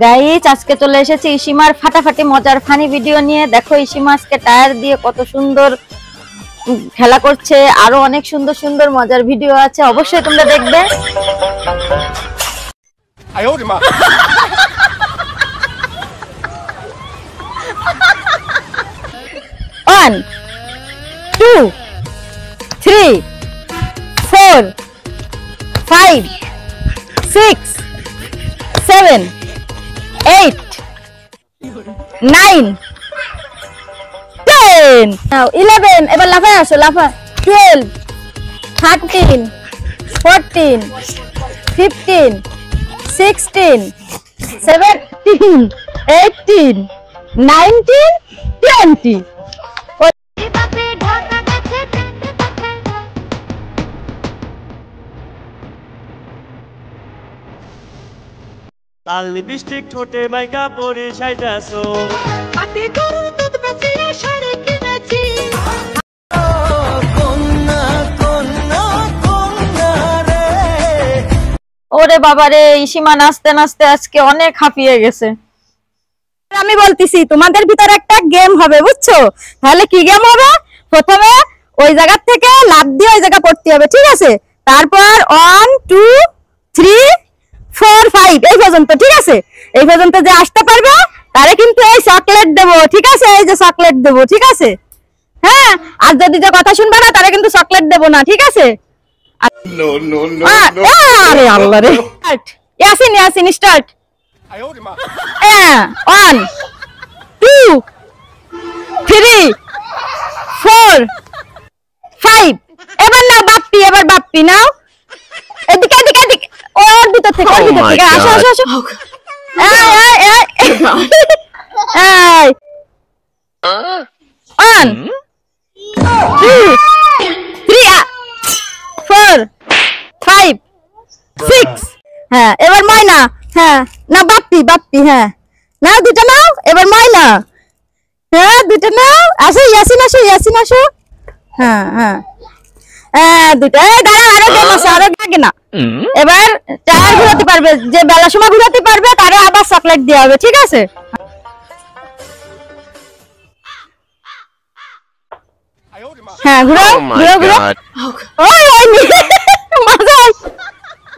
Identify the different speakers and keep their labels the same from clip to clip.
Speaker 1: Guys আজকে চলে এসেছি ইসিমার ফাটাফাটি মজার ফানি ভিডিও নিয়ে। দেখো ইসিমা আজকে টায়ার দিয়ে কত সুন্দর খেলা করছে, আরো অনেক সুন্দর সুন্দর মজার ভিডিও আছে, অবশ্যই তোমরা দেখবে।
Speaker 2: 哎呦我的妈
Speaker 1: ！1 2 3 4 5 6 7 8 9 10 now 11 এবার লাফায় আসো, লাফা 12 13 14 15 16 17 18 19 20
Speaker 3: লাল লিপস্টিক ঠোঁটে মাইকা পরে সাইজাছো
Speaker 4: পাতি গরুর দুধ বেচিয়ে শাড়ি কিনেছি।
Speaker 3: কন্যা কন্যা কন্যা রে।
Speaker 1: ওরে বাবা রে, ইসিমা নাচতে নাচতে আজকে অনেক হাঁপিয়ে গেছে। আমি বলতেছি তোমাদের ভিতর একটা গেম হবে, বুঝছো? তাহলে কি গেম হবে? প্রথমে ওই জায়গা থেকে লাফ দিয়ে ওই জায়গা পড়তে হবে, ঠিক আছে? তারপর 1 2 3 4 5 এই পর্যন্ত, ঠিক আছে? এই পর্যন্ত যে আসতে পারবে তারে কিন্তু এই চকলেট দেবো, ঠিক আছে? এই যে চকলেট দেবো, ঠিক আছে? হ্যাঁ, আর যদি যে কথা শুনবে না তারে কিন্তু চকলেট দেবো না, ঠিক আছে?
Speaker 2: No no no no
Speaker 1: আরে আল্লাহ রে, ইয়াসিন ইয়াসিন স্টার্ট।
Speaker 2: 哎呦我的妈
Speaker 1: 1 2 3 4 5 এবার নাও বাপ্পি, এবার বাপ্পি নাও। এদিকে এদিকে এদিকে, ওর ভিতর থেকে, ওর ভিতর থেকে আসো আসো আসো। এই 1 2 3 4 5 6 হ্যাঁ, এবার ময়না। হ্যাঁ না বাপ্পি বাপ্পি, হ্যাঁ নাও দুটো নাও। এবার ময়না, হ্যাঁ দুটো নাও। আসো ইয়াসিন, আসো ইয়াসিন আসো। হ্যাঁ হ্যাঁ হ্যাঁ দুটো। এই দাঁড়া, আরো গেম আছে, আরো লাগে না। এবার টায়ার ঘুরাতে পারবে, যে বেলা সময় ঘুরাতে পারবে তারে আবার চকলেট দেওয়া হবে, ঠিক আছে? হ্যাঁ ঘুরাও ঘুরাও ঘুরাও। ওই ওই মজা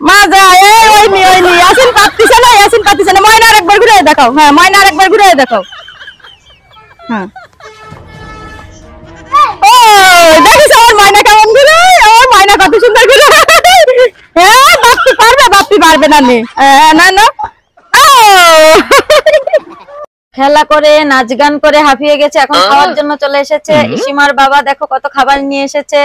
Speaker 1: মজা, এই ওই নি ওই নি। ইয়াসিন পাচ্ছিস না, ইয়াসিন পাচ্ছিস না। ময়না আরেকবার ঘুরে দেখাও। হ্যাঁ ময়না আরেকবার ঘুরে দেখাও। হ্যাঁ ও দেখিস আমার ময়না কেমন ঘুরে, আমার ময়না কত সুন্দর ঘুরে। হ্যাঁ বাপ্পি পারবে, বাপ্পি পারবে না নে। না না খেলা করে নাচ গান করে হাঁপিয়ে গেছে, এখন খাওয়ার জন্য চলে এসেছে। ইসিমার বাবা দেখো কত খাবার নিয়ে এসেছে,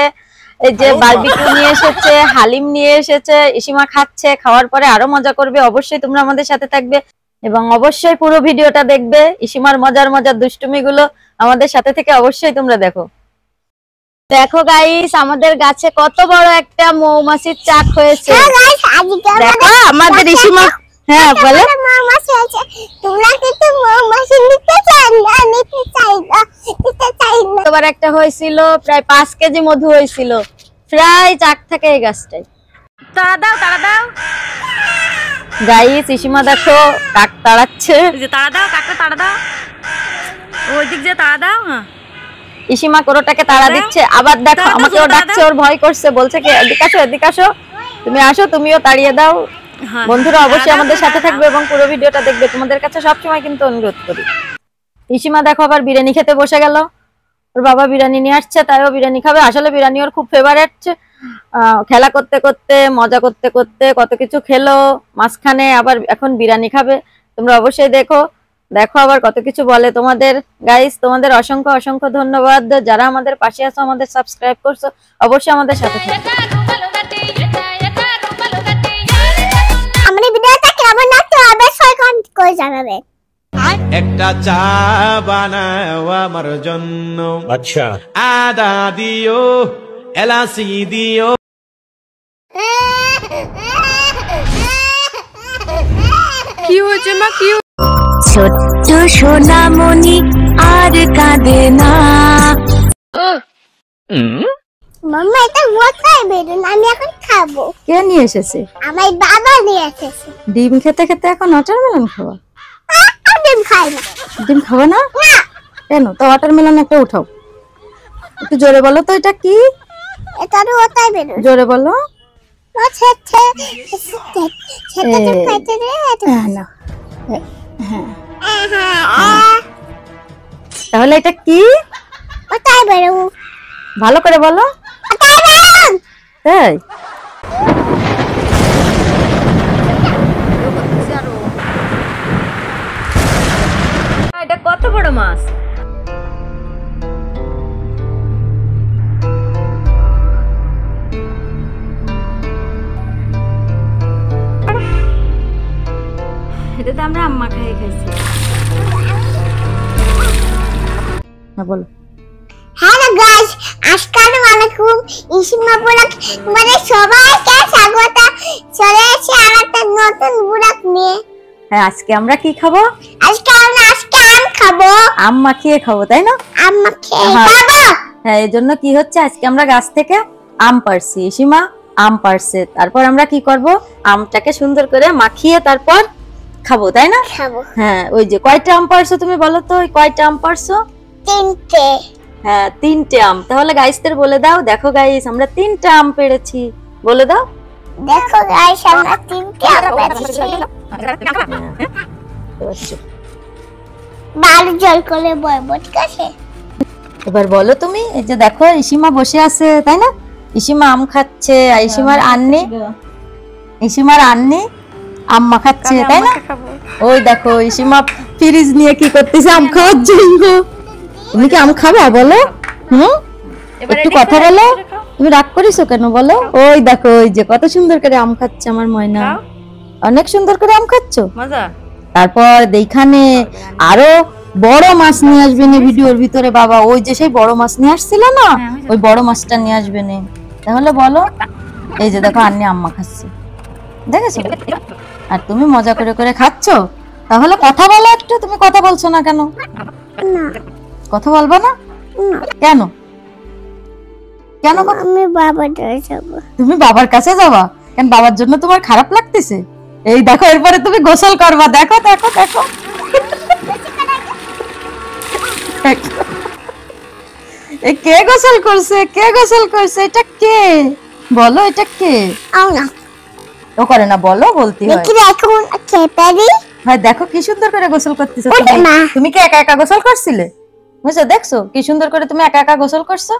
Speaker 1: এই যে বারবিকিউ নিয়ে এসেছে, হালিম নিয়ে এসেছে। ইসিমা খাচ্ছে, খাওয়ার পরে আরো মজা করবে। অবশ্যই তোমরা আমাদের সাথে থাকবে এবং অবশ্যই পুরো ভিডিওটা দেখবে। ইসিমার মজার মজার দুষ্টুমি গুলো আমাদের সাথে থেকে অবশ্যই তোমরা দেখো। দেখো গাইস, আমাদের গাছে কত বড় একটা মৌমাছির চাক হয়েছে। দেখো আমাদের ইসিমা, হ্যাঁ বলে
Speaker 4: মৌমাছি আছে, তোমরা কিন্তু মৌমাছি নিতে চাই না, নিতে চাই না, নিতে চাই না।
Speaker 1: এবার একটা হয়েছিল প্রায় 5 কেজি মধু হয়েছিল প্রায় চাক থেকে এই গাছটাই। তাড়া দাও তাড়া দাও গাইস, ইসিমা দেখো কাক তাড়াচ্ছে।
Speaker 5: যে তাড়া দাও, কাকটা তাড়া দাও, ওই দিক যে তাড়া দাও। হ্যাঁ
Speaker 1: ইসিমা কোরোটাকে তাড়া দিচ্ছে। আবার দেখো আমাকেও ডাকছে, ওর ভয় করছে, বলছে কি এদিকে আসো এদিকে আসো, তুমি আসো, তুমিও তাড়িয়ে দাও। বন্ধুরা অবশ্যই আমাদের সাথে থাকবে এবং পুরো ভিডিওটা দেখবে, তোমাদের কাছে সবসময় কিন্তু অনুরোধ করি। ইসিমা দেখো আবার বিরিয়ানি খেতে বসে গেল। ওর বাবা বিরিয়ানি নিয়ে আসছে, তাইও বিরিয়ানি খাবে। আসলে বিরিয়ানি ওর খুব ফেভারিট। খেলা করতে করতে মজা করতে করতে কত কিছু খেলো, মাঝখানে আবার এখন বিরিয়ানি খাবে। তোমরা অবশ্যই দেখো, দেখো আবার কত কিছু বলে তোমাদের। গাইস তোমাদের অসংখ্য অসংখ্য ধন্যবাদ যারা আমাদের পাশে আছো, আমাদের সাবস্ক্রাইব করছো, অবশ্যই আমাদের সাথে থাকবে।
Speaker 4: আমাদের ভিডিওটা কেমন লাগলো অবশ্যই কমেন্ট করে জানাবে।
Speaker 3: একটা চা বানাও আমার জন্য,
Speaker 2: अच्छा
Speaker 3: আদা দিও, এলাচি দিও।
Speaker 5: কি হয়েছে মা, কি
Speaker 4: ছোট্ট সোনামণি আর কাঁদে না। মাম্মা এটা কোথায় বেলুন? আমি এখন খাবো।
Speaker 1: কে নিয়ে এসেছে?
Speaker 4: আমার বাবা নিয়ে এসেছে।
Speaker 1: ডিম খেতে খেতে এখন ওয়াটারমেলন খাওয়া?
Speaker 4: আমি ডিম খাই না।
Speaker 1: ডিম খাবে না?
Speaker 4: না,
Speaker 1: কেন? তো ওয়াটারমেলন একটা উঠাও, একটু জোরে বলো তো এটা কি?
Speaker 4: এটা তো কোথায় বেলুন?
Speaker 1: জোরে বলো।
Speaker 4: আচ্ছা আচ্ছা সেটা তো খাইতে দে।
Speaker 1: হ্যাঁ না, তাহলে এটা কি?
Speaker 4: কোথায় বেলুন?
Speaker 1: ভালো করে বলো।
Speaker 4: কোথায় বেলুন?
Speaker 1: তাই এটা কত বড় মাছ? এটা তো আমরা আম্মা খাইছি। হ্যাঁ বলো।
Speaker 4: হ্যালো গাইস, আসসালামু আলাইকুম। ইসিমা ব্লগ মানে সবাইকে স্বাগত। চলে এসেছি আরেকটা নতুন ব্লগ নিয়ে।
Speaker 1: হ্যাঁ, আজকে আমরা কি খাবো?
Speaker 4: আজকে আম খাবো।
Speaker 1: আম মাখিয়ে খাবো, তাই না?
Speaker 4: আম মাখিয়ে
Speaker 1: হ্যাঁ।
Speaker 4: খাবো।
Speaker 1: হ্যাঁ, এই জন্য কি হচ্ছে, আজকে আমরা গাছ থেকে আম পাড়ছি। সীমা আম পাড়ছে, তারপর আমরা কি করব, আমটাকে সুন্দর করে মাখিয়ে তারপর খাবো, তাই না?
Speaker 4: খাবো।
Speaker 1: হ্যাঁ, ওই যে কয়টা আম পাড়ছো তুমি বলো তো, ওই কয়টা আম পাড়ছো?
Speaker 4: 3টে।
Speaker 1: হ্যাঁ, 3টে আম। তাহলে গাইসদের বলে দাও, দেখো গাইস আমরা 3টা আম পেড়েছি, বলে দাও।
Speaker 4: দেখো গাইস, আমরা 3টে আম পেয়েছি। বাল জল করে বলবো, ঠিক আছে?
Speaker 1: এবার বলো তুমি। এই যে দেখো ইসিমা বসে আছে, তাই না? ইসিমা আম খাচ্ছে, আর ইসিমার আন্নি আম মাখাচ্ছে, তাই না? ওই দেখো ইসিমা ফ্রিজ নিয়ে কি করতেছে আম খাওয়ার জন্য। তুমি কি আম খাবা বলো? একটু কথা বলো। তুমি রাগ করিছো কেন বলো? ওই দেখো, ওই যে কত সুন্দর করে আম খাচ্ছে আমার ময়না, অনেক সুন্দর করে আম খাচ্ছো, মজা। তারপর এইখানে আরো বড় মাছ নিয়ে আসবে না ভিডিওর ভিতরে বাবা। ওই যে সেই বড় মাছ নিয়ে আসছিল না, ওই বড় মাছটা নিয়ে আসবে না। তাহলে বলো। এই যে দেখো আন্নি আম্মা খাচ্ছে, দেখেছো? আর তুমি মজা করে করে খাচ্ছ। তাহলে কথা বলো একটু। তুমি কথা বলছো না কেন?
Speaker 4: না,
Speaker 1: কথা বলবো না কেন? কেন?
Speaker 4: আমি বাবার কাছে যাব।
Speaker 1: তুমি বাবার কাছে যাবা কেন? বাবার জন্য তোমার খারাপ লাগতেছে? এই দেখো, এরপরে তুমি গোসল করবা। দেখো দেখো দেখো, এ কে গোসল করছে? কে গোসল করছে? এটা কে বলো? এটা কে?
Speaker 4: আও না,
Speaker 1: ও করে না, বলো, বলতে হয়।
Speaker 4: দেখি এখন খেপারি।
Speaker 1: ভাই দেখো কি সুন্দর করে গোসল করতেছো
Speaker 4: ওরে
Speaker 1: তুমি।
Speaker 4: মা।
Speaker 1: তুমি কি একা একা গোসল করছিলে? বুঝছো? দেখছো কি সুন্দর করে তুমি একা একা গোসল করছো।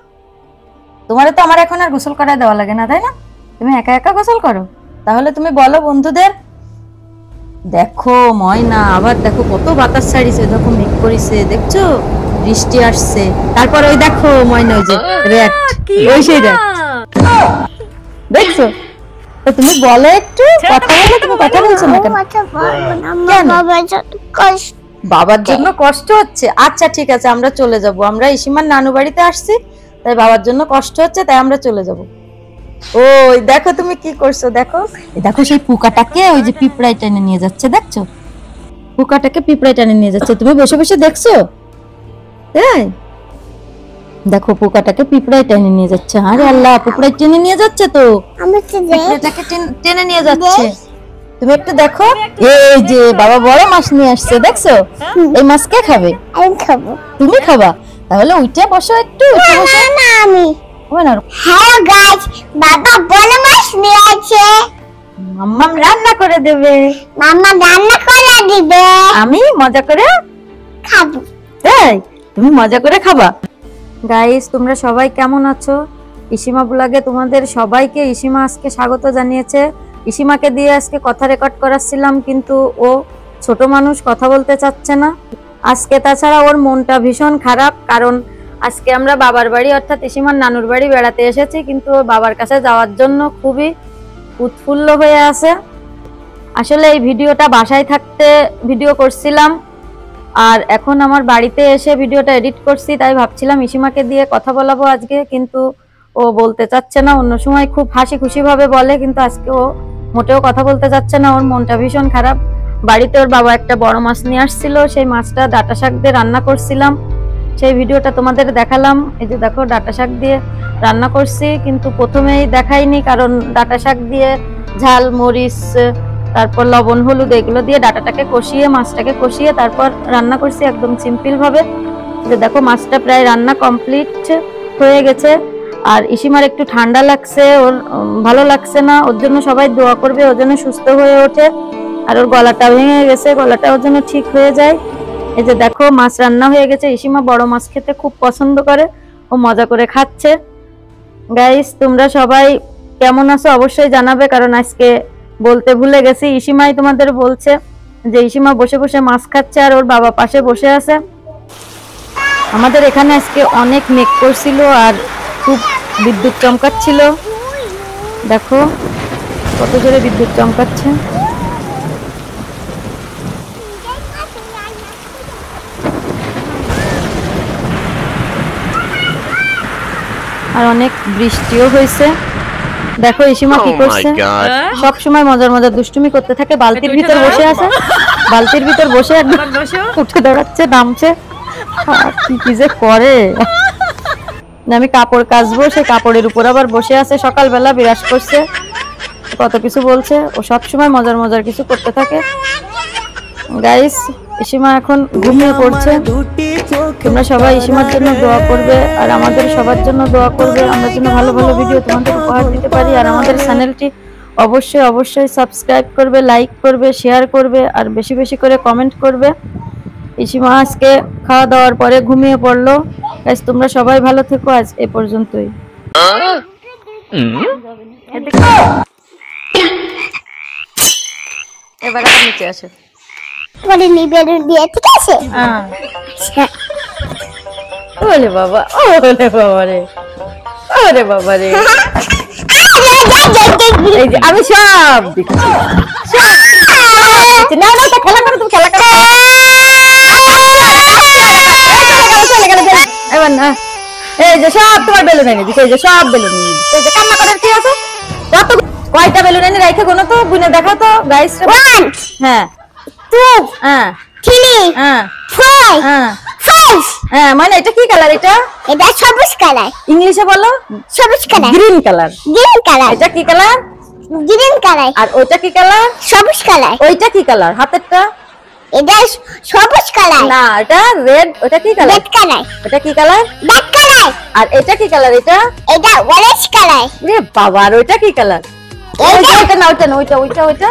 Speaker 1: তোমারে তো আমার এখন আর গোসল করায় দেওয়া লাগে না, তাই না? তুমি একা একা গোসল করো। তাহলে তুমি বলো বন্ধুদের। দেখো ময়না, আবার দেখো কত বাতাস ছাড়িছে, দেখো মেঘ করিছে, দেখছো বৃষ্টি আসছে। তারপর ওই দেখো ময়না, ওই যে রেড, ওই সেই রেড, দেখছো? তো তুমি বলো একটু, কথা বলো। তুমি কথা বলছো না কেন?
Speaker 4: কথা বলবো না,
Speaker 1: কেন?
Speaker 4: বাবার যত কষ্ট।
Speaker 1: বাবার জন্য কষ্ট হচ্ছে? আচ্ছা ঠিক আছে, আমরা চলে যাব। আমরা ইসিমার নানু বাড়িতে আসছি, তাই বাবার জন্য কষ্ট হচ্ছে, তাই আমরা চলে যাব। ওই দেখো তুমি কি করছো, দেখো। এই দেখো সেই পোকাটাকে ওই যে পিঁপড়াই টেনে নিয়ে যাচ্ছে, দেখছো? পোকাটাকে পিঁপড়াই টেনে নিয়ে যাচ্ছে। তুমি বসে বসে দেখছো? তাই দেখো, পোকাটাকে পিঁপড়াই টেনে নিয়ে যাচ্ছে। আরে আল্লাহ, পিঁপড়াই টেনে নিয়ে যাচ্ছে তো,
Speaker 4: আমি তো দেখ।
Speaker 1: পিঁপড়াটাকে টেনে নিয়ে যাচ্ছে। তুমি একটু দেখো। এই যে বাবা বড় মাছ নিয়ে আসছে, দেখছো? এই মাছ কে খাবে?
Speaker 4: আমি খাবো।
Speaker 1: তুমি খাবা? তাহলে উঠে বসো একটু, উঠে বসো।
Speaker 4: না না, আমি। হ্যালো গাইস, বাবা বড় মাছ নিয়ে আসছে।
Speaker 1: মাম্মা রান্না করে দেবে,
Speaker 4: মাম্মা রান্না করে দিবে,
Speaker 1: আমি মজা করে
Speaker 4: খাবো।
Speaker 1: তাই তুমি মজা করে খাবা। গাইস, তোমরা সবাই কেমন আছো? ইসিমা ব্লগে তোমাদের সবাইকে ইসিমা আজকে স্বাগত জানিয়েছে। ইসিমাকে দিয়ে আজকে কথা রেকর্ড করাচ্ছিলাম, কিন্তু ও ছোট মানুষ, কথা বলতে চাচ্ছে না আজকে। তাছাড়া ওর মনটা ভীষণ খারাপ, কারণ আজকে আমরা বাবার বাড়ি অর্থাৎ ইসিমার নানুর বাড়ি বেড়াতে এসেছি, কিন্তু ও বাবার কাছে যাওয়ার জন্য খুবই উৎফুল্ল হয়ে আছে। আসলে এই ভিডিওটা বাসায় থাকতে ভিডিও করছিলাম, আর এখন আমার বাড়িতে এসে ভিডিওটা এডিট করছি, তাই ভাবছিলাম ইসিমাকে দিয়ে কথা বলাবো আজকে, কিন্তু ও বলতে চাচ্ছে না। অন্য সময় খুব হাসি খুশি ভাবে বলে, কিন্তু আজকে ও মোটেও কথা বলতে চাচ্ছে না। ওর মনটা ভীষণ খারাপ। বাড়িতে ওর বাবা একটা বড় মাছ নিয়ে আসছিল, সেই মাছটা ডাঁটা শাক দিয়ে রান্না করছিলাম, সেই ভিডিওটা তোমাদের দেখালাম। এই যে দেখো ডাঁটা শাক দিয়ে রান্না করছি, কিন্তু প্রথমেই দেখাইনি কারণ ডাঁটা শাক দিয়ে ঝাল মরিচ তারপর লবণ হলুদ এগুলো দিয়ে ডাঁটাটাকে কষিয়ে মাছটাকে কষিয়ে তারপর রান্না করছি একদম সিম্পল ভাবে। যে দেখো মাছটা প্রায় রান্না কমপ্লিট হয়ে গেছে। আর ইসিমার একটু ঠান্ডা লাগছে, ওর ভালো লাগছে না, ওর জন্য সবাই দোয়া করবে ওর জন্য সুস্থ হয়ে ওঠে। আর ওর গলাটা ভেঙে গেছে, গলাটা ওর জন্য ঠিক হয়ে যায়। এই যে দেখো মাছ রান্না হয়ে গেছে। ইসিমা বড় মাছ খেতে খুব পছন্দ করে, ও মজা করে খাচ্ছে। গাইস তোমরা সবাই কেমন আছো অবশ্যই জানাবে, কারণ আজকে বলতে ভুলে গেছি। ইসিমাই তোমাদের বলছে যে ইসিমা বসে বসে মাছ খাচ্ছে আর ওর বাবা পাশে বসে আছে। আমাদের এখানে আজকে অনেক মেঘ করছিল আর খুব বিদ্যুৎ চমকাচ্ছিল, দেখো কত জোরে বিদ্যুৎ চমকাচ্ছে। আর অনেক বৃষ্টিও হয়েছে। দেখো ইসিমা কি করছে, সব সময় মজার মজার দুষ্টুমি করতে থাকে। বালতির ভিতর বসে আছে, বালতির ভিতর বসে একদম উঠে দাঁড়াচ্ছে নামছে, কি যে করে। আমি কাপড় কাচবো, সে কাপড়ের উপর আবার বসে আছে, সকালবেলা বিরাজ করছে, কত কিছু বলছে। ও সব সময় মজার মজার কিছু করতে থাকে। গাইস ইসিমা এখন ঘুমিয়ে পড়ছে। তোমরা সবাই ইসিমার জন্য দোয়া করবে আর আমাদের সবার জন্য দোয়া করবে, আমরা যেন ভালো ভালো ভিডিও তোমাদের উপহার দিতে পারি। আর আমাদের চ্যানেলটি অবশ্যই অবশ্যই সাবস্ক্রাইব করবে, লাইক করবে, শেয়ার করবে আর বেশি বেশি করে কমেন্ট করবে। ইসিমা আজকে খাওয়া দাওয়ার পরে ঘুমিয়ে পড়লো। গাইস তোমরা সবাই ভালো থেকো, আজ এ পর্যন্তই। এবার নিচে আসো,
Speaker 4: পরে নিবে দিয়ে, ঠিক আছে?
Speaker 1: ওরে বাবা, ওরে বাবা রে, ওরে বাবা রে, এই যে আমি সব দিচ্ছি, না না তো খেলা করো, তুমি খেলা করো। এবার না, এই যে সব তোমার বেলুন এনে দিচ্ছে, এই যে সব বেলুন এনে দিচ্ছে। এই যে কান্না করার কি আছে, কত কয়টা বেলুন এনে রাখে গোনো তো, গুনে দেখাও তো গাইস।
Speaker 4: 1
Speaker 1: হ্যাঁ
Speaker 4: 2
Speaker 1: হ্যাঁ
Speaker 4: 3
Speaker 1: হ্যাঁ
Speaker 4: 4
Speaker 1: হ্যাঁ
Speaker 4: 5।
Speaker 1: হ্যাঁ মানে এটা কি কালার, এটা
Speaker 4: এটা সবুজ কালার,
Speaker 1: ইংলিশে বলো।
Speaker 4: সবুজ colour,
Speaker 1: green colour.
Speaker 4: Green colour,
Speaker 1: এটা কি কালার?
Speaker 4: Green colour.
Speaker 1: আর ওইটা কি কালার?
Speaker 4: সবুজ কালার।
Speaker 1: ওইটা কি কালার হাতেরটা?
Speaker 4: এটা সবুজ কালার।
Speaker 1: না এটা রেড। ওটা কি কালার?
Speaker 4: Red colour.
Speaker 1: এটা কি কালার?
Speaker 4: Black colour.
Speaker 1: আর এটা কি কালার? এটা
Speaker 4: এটা অরেঞ্জ কালার।
Speaker 1: রে বাবা, আর ওইটা কি কালার? ওইটা ওইটা না, ওইটা না, ওইটা ওইটা ওইটা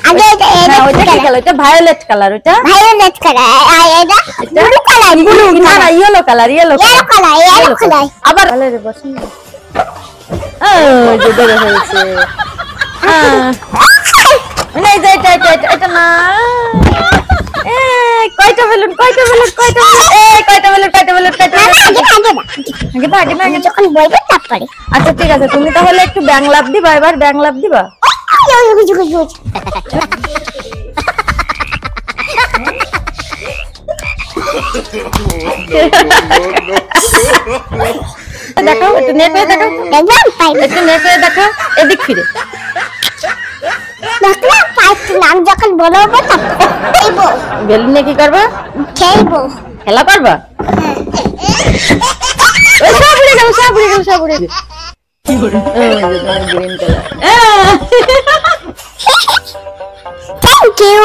Speaker 4: আগে এটা
Speaker 1: হ্যাঁ, ওইটা কি কালার? এটা ভায়োলেট কালার। ওইটা
Speaker 4: ভায়োলেট কালার। আর এটা ব্লু কালার।
Speaker 1: ব্লু না না, yellow colour, yellow
Speaker 4: yellow colour, yellow colour.
Speaker 1: আবার কালারে বসুন। ওই যে ধরে হয়েছে। না এই যে এটা এটা এটা না। কয়টা বেলুন, কয়টা বেলুন, কয়টা বেলুন, কয়টা বেলুন, কয়টা বেলুন, কয়টা বেলুন। আগে তো আগে না, আগে
Speaker 4: যখন বলবে তারপরে।
Speaker 1: আচ্ছা ঠিক আছে, তুমি তাহলে একটু ব্যাং লাভ দিবা, এবার ব্যাং লাভ দিবা। দেখো একটু নেট হয়ে দেখো, একটু নেট হয়ে দেখো, এদিক ফিরে।
Speaker 4: নাম যখন বলবো তখন
Speaker 1: বেলুনে কি করবা?
Speaker 4: খেলবো।
Speaker 1: খেলা পারবা? সব উড়ে গেল, সব উড়ে গেল, সব উড়ে গেল। Green colour.
Speaker 4: Thank you,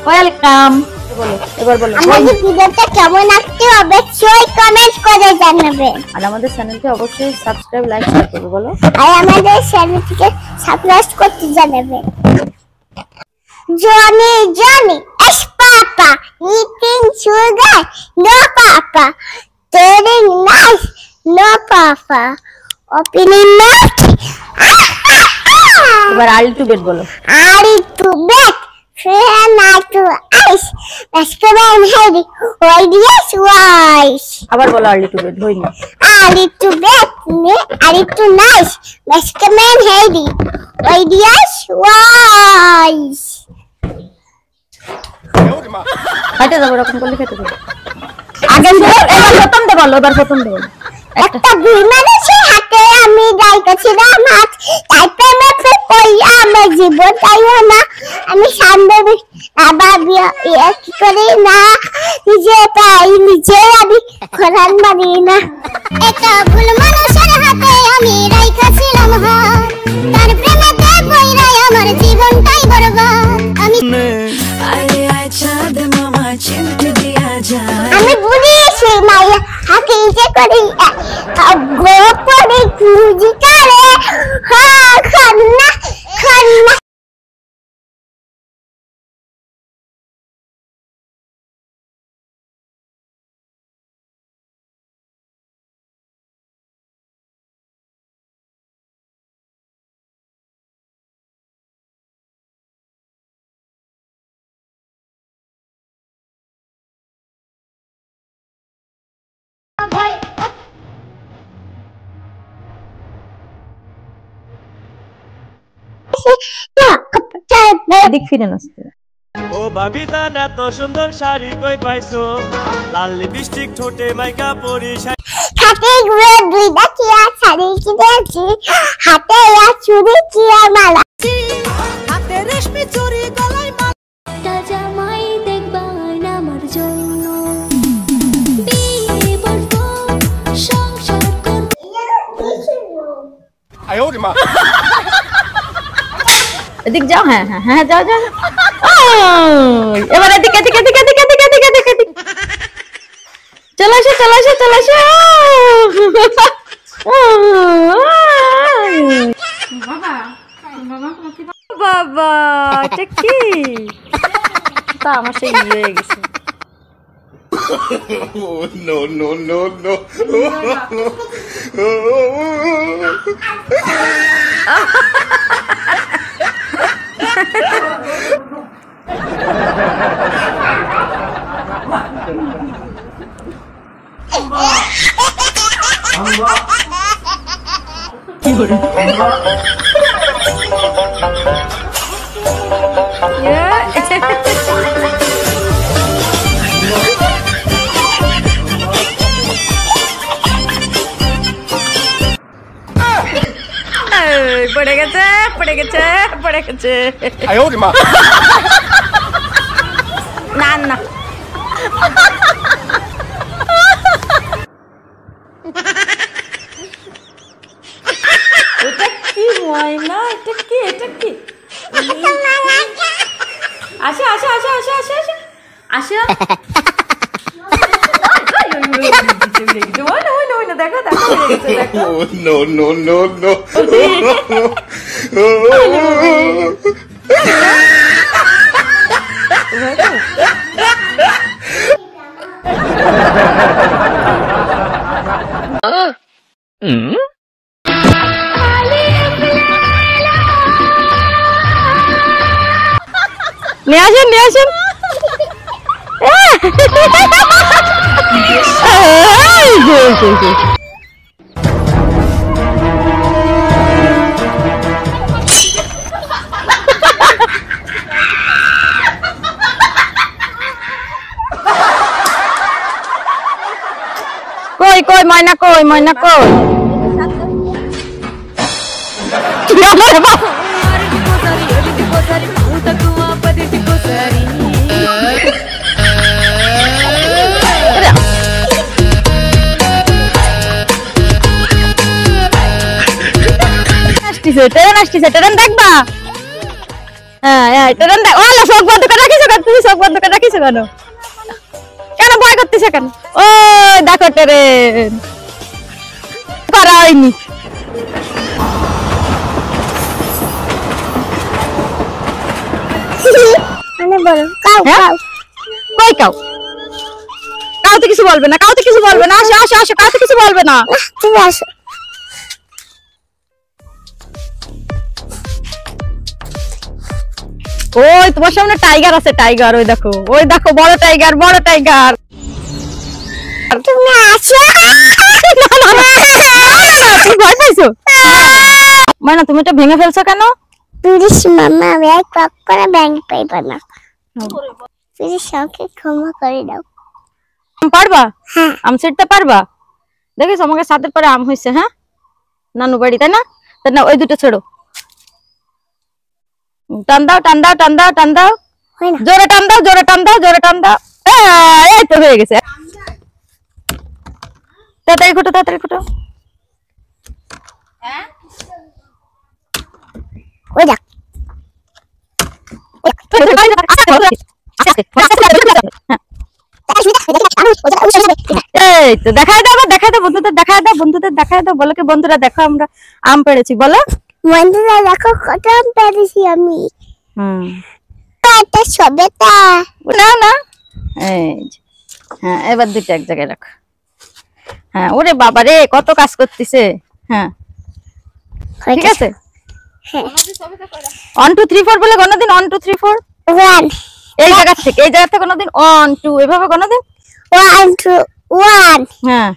Speaker 1: welcome. বলো এবার বলো।
Speaker 4: আমাদের ভিডিওটা কেমন লাগছে অবশ্যই কমেন্ট করে জানাবেন।
Speaker 1: আর আমাদের চ্যানেলকে অবশ্যই সাবস্ক্রাইব লাইক শেয়ার করবে। বলো
Speaker 4: আর আমাদের চ্যানেলটিকে সাবস্ক্রাইব করতে জানাবেন। Johnny, Johnny, es papa, eating sugar, no papa, turning nice, no papa, opening mouth,
Speaker 1: এবার আর্লি টু বেড বলো।
Speaker 4: Ari to bed, fair night to ice, Masterman Heidi, yes, wise.
Speaker 1: আবার বলো আর্লি টু বেড, হয়নি।
Speaker 4: Ari to bed, Ari to nice, Masterman Heidi, yes, wise.
Speaker 1: হাঁটে যাবো, এরকম করলে খেতে দেবো। আগে এবার প্রথম দে বলো, এবার প্রথম দে বলো।
Speaker 4: একটা বুড়ি মানুষের হাতে আমি যাইতেছিলাম হাত, তাই প্রেমে কই আমার জীবন তাইও না, আমি সামনে আবার কি করে না নিজে পাই নিজে আমি খরান মানি না একটা ভুল মানুষের হাতে আমি রাইখাছিলাম হাত তার প্রেমেতে পইরা আমার জীবনটাই বরবাদ আমি আমি বুঝি সেই মায়া হাতে যে করি গোপনে খুঁজি করে খান্না খান্না
Speaker 1: এদিক ফিরে নাচতে
Speaker 3: ও বাবিতা এত সুন্দর শাড়ি কই পাইছো লাল লিপস্টিক ঠোঁটে মাইকা পরিস
Speaker 4: হাতে ঘুরে দুই দাঁতিয়া শাড়ি কিনেছি হাতে চুড়ি চিয়া মালা
Speaker 6: হাতে রেশমি চুড়ি গলায় মালা জামাই দেখবাই আমার জন্য বিয়ে বলবো সংসার করব
Speaker 2: 哎呦我的妈！
Speaker 1: এদিক যাও হ্যাঁ হ্যাঁ হ্যাঁ যাও যাও এবার এদিকে এদিকে এদিকে এদিকে এদিকে এদিকে এদিকে এদিকে চলে আসো চলে আসো চলে আসো বাবা এটা কি তা আমার সেই হয়ে গেছে
Speaker 2: Oh no no no no!
Speaker 1: পড়ে গেছে পড়ে গেছে পড়ে গেছে
Speaker 2: 哎呦我的妈！
Speaker 1: না না এটা কি ময়না এটা কি এটা কি আসো আসো আসো আসো আসো আসো আসো দেখো দেখো দেখো
Speaker 2: Oh no no no no!
Speaker 1: নিয়ে আসেন নিয়ে আসেন কই কই ময়না কই ময়না কই ট্রেন আসতেছে ট্রেন দেখবা হ্যাঁ ট্রেন দেখ ওলা চোখ বন্ধ করে রাখিছো কেন তুমি চোখ বন্ধ করে রাখিছো কেন কেন ভয় করতেছো কেন ও দেখো ট্রেন করা হয়নি
Speaker 4: মানে বলো কাউ কাউ
Speaker 1: কই কাউ কাউ তো কিছু বলবে না কাউ তো কিছু বলবে না আসো আসো আসো কাউ তো কিছু বলবে না
Speaker 4: তুমি আসো
Speaker 1: ওই তোমার সামনে টাইগার আছে টাইগার ওই দেখো বড় টাইগার
Speaker 4: তুমি আসো
Speaker 1: তুমি ভয় পাইছো মানে তুমি এটা ভেঙে ফেলছো কেন
Speaker 4: প্লিজ মামা আমি আর কখনো ব্যাংক পাইব না প্লিজ আমাকে ক্ষমা করে দাও
Speaker 1: পারবা
Speaker 4: হ্যাঁ
Speaker 1: আম ছিড়তে পারবা দেখিস আমাকে সাথে পরে আম হইছে হ্যাঁ নানু বাড়ি তাই না ওই দুটো ছেড়ো টান দাও টান দাও টান দাও টান দাও
Speaker 4: হয় না।
Speaker 1: জোরে টান দাও, জোরে টান দাও, জোরে টান দাও। এই তো হয়ে গেছে। তাড়াতাড়ি ঘুটো, তাড়াতাড়ি ঘুটো।
Speaker 4: ওই দেখ
Speaker 1: এই তো দেখায় দাও, দেখায় দাও বন্ধুদের, দেখায় দাও বন্ধুদের, দেখায় দাও। বলো কি বন্ধুরা দেখো আমরা আম পেড়েছি, বলো।
Speaker 4: বন্ধুরা দেখো কত আম পেরেছি আমি। এটা সবেতা
Speaker 1: না না, এই যে। হ্যাঁ, এবার দুটো এক জায়গায় রাখো। হ্যাঁ, ওরে বাবা রে, কত কাজ করতেছে। হ্যাঁ, ঠিক আছে। 1 2 3 4 বলে কোনদিন 1 2 3 4
Speaker 4: 1
Speaker 1: এই জায়গা থেকে কোনদিন 1 2 এভাবে কোনদিন
Speaker 4: 1 2 1
Speaker 1: হ্যাঁ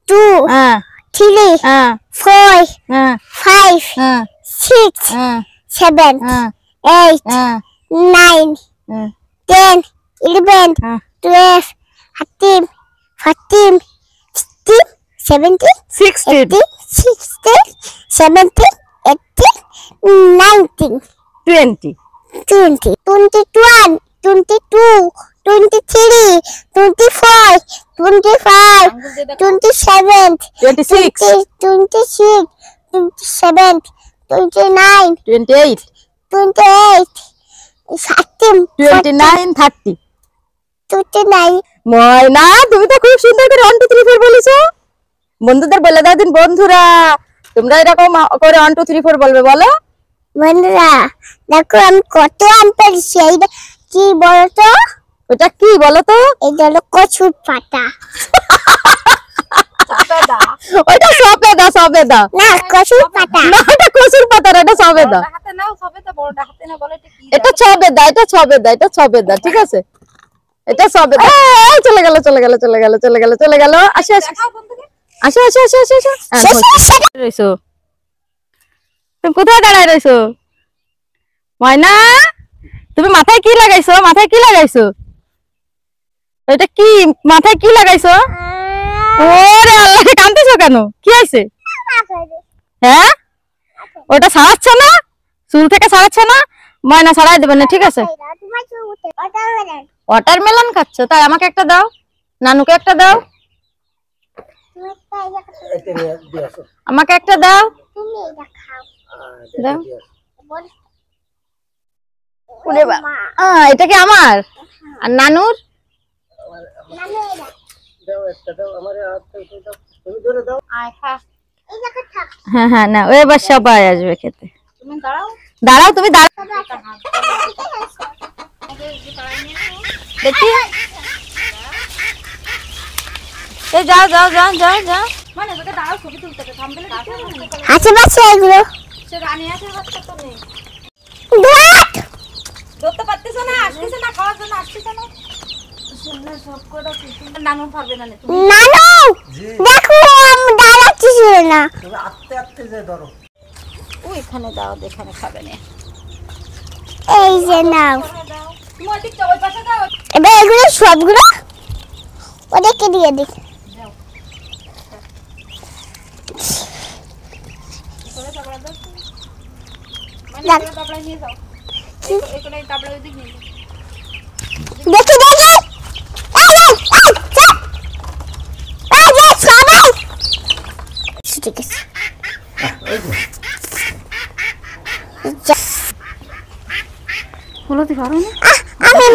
Speaker 4: 2
Speaker 1: হ্যাঁ
Speaker 4: 3
Speaker 1: হ্যাঁ
Speaker 4: 4
Speaker 1: হ্যাঁ
Speaker 4: 5
Speaker 1: হ্যাঁ
Speaker 4: 6
Speaker 1: হ্যাঁ
Speaker 4: 7
Speaker 1: হ্যাঁ
Speaker 4: 8
Speaker 1: হ্যাঁ
Speaker 4: 9
Speaker 1: হ্যাঁ
Speaker 4: 10 11
Speaker 1: হ্যাঁ
Speaker 4: 12 13 14 16 17
Speaker 1: 16
Speaker 4: 18 16 17 18 19
Speaker 1: 20
Speaker 4: 20 21 22 23 24 25 27
Speaker 1: 26
Speaker 4: 26 27 29
Speaker 1: 28
Speaker 4: 28 30
Speaker 1: 29 30
Speaker 4: 29
Speaker 1: ময়না, তুমি তো খুব সুন্দর করে 1 2 3 4 বলেছো। বন্ধুদের বলে দাও দিন, বন্ধুরা তোমরা এরকম করে 1 2 3 4 বলবে, বলো।
Speaker 4: বন্ধুরা দেখো আমি কত আম পেরেছি। এইটা কি বলতো?
Speaker 1: ওটা কি বলো তো?
Speaker 4: এটা হলো কচুর পাতা।
Speaker 1: ওইটা সবেদা, সবেদা
Speaker 4: না কচুর পাতা।
Speaker 1: না, এটা কচুর পাতা, এটা সবেদা।
Speaker 5: হাতে নাও, সবেদা বড়টা হাতে না, বলে এটা কি?
Speaker 1: এটা ছবেদা, এটা ছবেদা, এটা ছবেদা, ঠিক আছে। এটা ছবেদা। এই চলে গেল, চলে গেল, চলে গেল, চলে গেল, চলে গেল। আসো আসো আসো আসো আসো আসো আসো। রইছো তুমি কোথায় দাঁড়ায় রইছো? ময়না, তুমি মাথায় কি লাগাইছো? মাথায় কি লাগাইছো? এটা কি মাথায় কি লাগাইছো? ওরে আল্লাহ, কাঁদতেছো কেন? কি হয়েছে? হ্যাঁ, ওটা ছাড়াচ্ছ না? চুল থেকে ছাড়াচ্ছ না? ময়না ছাড়াই দেবেন না, ঠিক আছে। ওয়াটারমেলন খাচ্ছ? তাই আমাকে একটা দাও, নানুকে একটা দাও, আমাকে একটা দাও, দাও। ওরে বাবা, এটা কি আমার আর নানুর? হ্যাঁ হ্যাঁ, না ওই এবার সবাই আসবে খেতে। দাঁড়াও, তুমি দাঁড়াও দেখি। এই যাও যাও যাও যাও যাও।
Speaker 5: মানে তোকে দাঁড়াও, ছবি তুলতে হবে, থাম্বনেলে দিতে হবে না?
Speaker 4: আশেপাশে এগুলো
Speaker 5: সে রানী আছে, বাচ্চা তো নেই।
Speaker 4: ধুয়াট।
Speaker 5: ধরতে পারতেছো না, আসতেছে না, খাওয়ার জন্য আসতেছে না। শুনলে সব করে নানু পারবে না।
Speaker 4: নানু দেখো আমি দাঁড়াচ্ছি না।
Speaker 1: ওইখানে দাও, এখানে খাবে না।
Speaker 4: এই যে নাও।
Speaker 5: তুমি ওই দিকটা, ওই পাশে দাও।
Speaker 4: এবার এগুলো সবগুলো ওদেরকে দিয়ে দিই।
Speaker 5: তাবলা নিয়ে যাও, এখানে তাবলা ওই দিক নিয়ে যাও।
Speaker 4: দেখি দেখি। ঠিক আছে।
Speaker 5: হলদি পারো না?
Speaker 4: আমি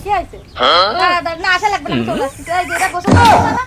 Speaker 5: কি আছে? না, আশা লাগবে না, চলে আসছি। এই যে এটা গোসল করতে হবে না?